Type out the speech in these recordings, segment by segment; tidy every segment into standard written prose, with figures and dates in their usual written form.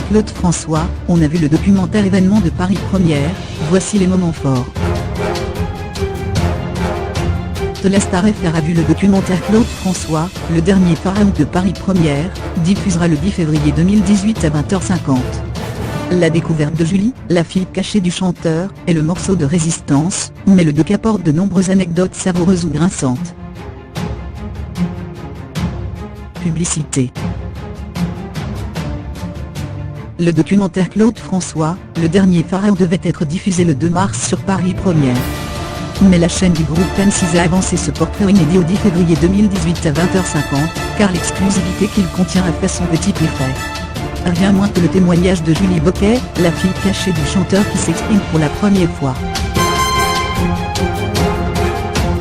Claude François, on a vu le documentaire événement de Paris Première, voici les moments forts. Telestar FR a vu le documentaire Claude François, le dernier pharaon de Paris Première, diffusera le 10 février 2018 à 20h50. La découverte de Julie, la fille cachée du chanteur, est le morceau de résistance, mais le doc apporte de nombreuses anecdotes savoureuses ou grinçantes. Publicité. Le documentaire Claude François, le dernier pharaon devait être diffusé le 2 mars sur Paris Première. Mais la chaîne du groupe M6 a avancé ce portrait inédit au 10 février 2018 à 20h50, car l'exclusivité qu'il contient a fait son petit effet. Rien moins que le témoignage de Julie Boquet, la fille cachée du chanteur qui s'exprime pour la première fois.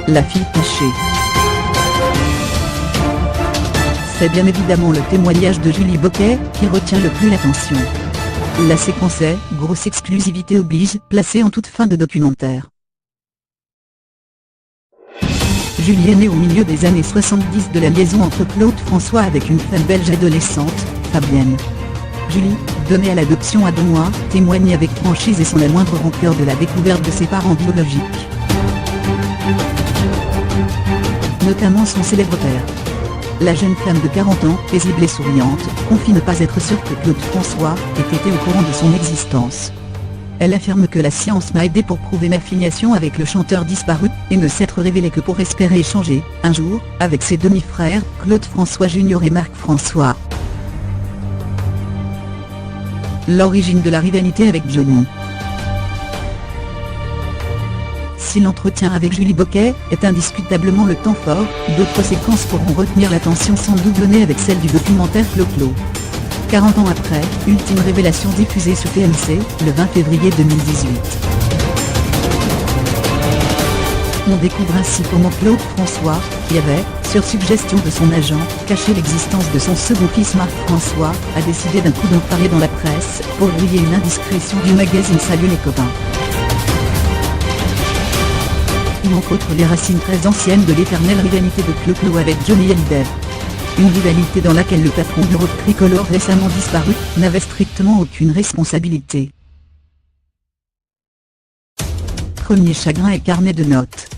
La fille cachée. C'est bien évidemment le témoignage de Julie Boquet qui retient le plus l'attention. La séquence est, grosse exclusivité oblige, placée en toute fin de documentaire. Julie est née au milieu des années 70 de la liaison entre Claude François avec une femme belge adolescente, Fabienne. Julie, donnée à l'adoption à 2 mois, témoigne avec franchise et sans la moindre rancœur de la découverte de ses parents biologiques. Notamment son célèbre père. La jeune femme de 40 ans, paisible et souriante, confie ne pas être sûre que Claude François ait été au courant de son existence. Elle affirme que la science m'a aidé pour prouver ma filiation avec le chanteur disparu, et ne s'être révélée que pour espérer échanger, un jour, avec ses demi-frères, Claude François Jr. et Marc François. L'origine de la rivalité avec Johnny. Si l'entretien avec Julie Boquet est indiscutablement le temps fort, d'autres séquences pourront retenir l'attention sans doublonner avec celle du documentaire Clo-Clo. 40 ans après, ultime révélation diffusée sur TMC, le 20 février 2018. On découvre ainsi comment Claude François, qui avait, sur suggestion de son agent, caché l'existence de son second fils Marc François, a décidé d'un coup d'en parler dans la presse, pour griller une indiscrétion du magazine Salut les copains. Il entre autres les racines très anciennes de l'éternelle rivalité de Clo-Clo avec Johnny Hallyday. Une rivalité dans laquelle le patron du rock tricolore récemment disparu, n'avait strictement aucune responsabilité. Premier chagrin et carnet de notes.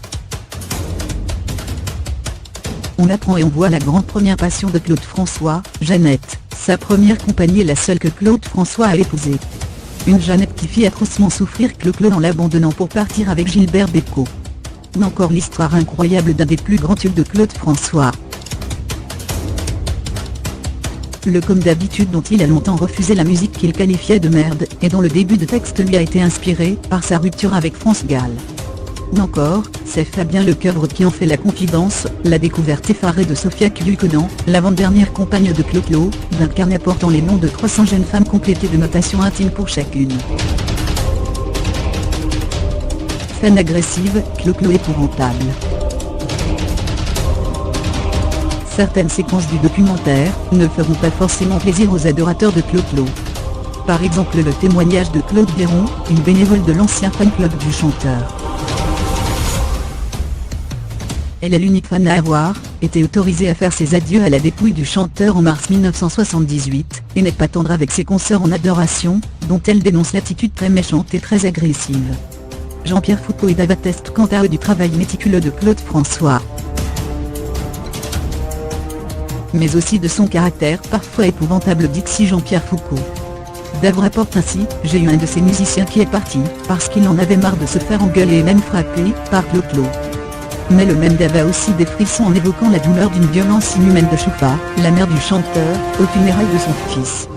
On apprend et on voit la grande première passion de Claude François, Jeannette, sa première compagnie et la seule que Claude François a épousée. Une Jeannette qui fit atrocement souffrir Clo-Clo en l'abandonnant pour partir avec Gilbert Bécaud. Ou encore l'histoire incroyable d'un des plus grands tubes de Claude François. Le comme d'habitude dont il a longtemps refusé la musique qu'il qualifiait de merde, et dont le début de texte lui a été inspiré par sa rupture avec France Gall. Ou encore, c'est Fabien Lecoeuvre qui en fait la confidence, la découverte effarée de Sophia Kukonan, l'avant-dernière compagne de Clo-Clo, d'un carnet portant les noms de 300 jeunes femmes complétées de notations intimes pour chacune. Fan agressive, Clo-Clo épouvantable. Certaines séquences du documentaire ne feront pas forcément plaisir aux adorateurs de Clo-Clo. Par exemple le témoignage de Claude Béron, une bénévole de l'ancien fan club du chanteur. Elle est l'unique fan à avoir été autorisée à faire ses adieux à la dépouille du chanteur en mars 1978, et n'est pas tendre avec ses consoeurs en adoration, dont elle dénonce l'attitude très méchante et très agressive. Jean-Pierre Foucault et Dave attestent quant à eux du travail méticuleux de Claude François. Mais aussi de son caractère parfois épouvantable, dit si Jean-Pierre Foucault. Dave rapporte ainsi, j'ai eu un de ces musiciens qui est parti, parce qu'il en avait marre de se faire engueuler et même frapper, par Clo-Clo. Mais le même Dave a aussi des frissons en évoquant la douleur d'une violence inhumaine de Choufa, la mère du chanteur, au funérailles de son fils.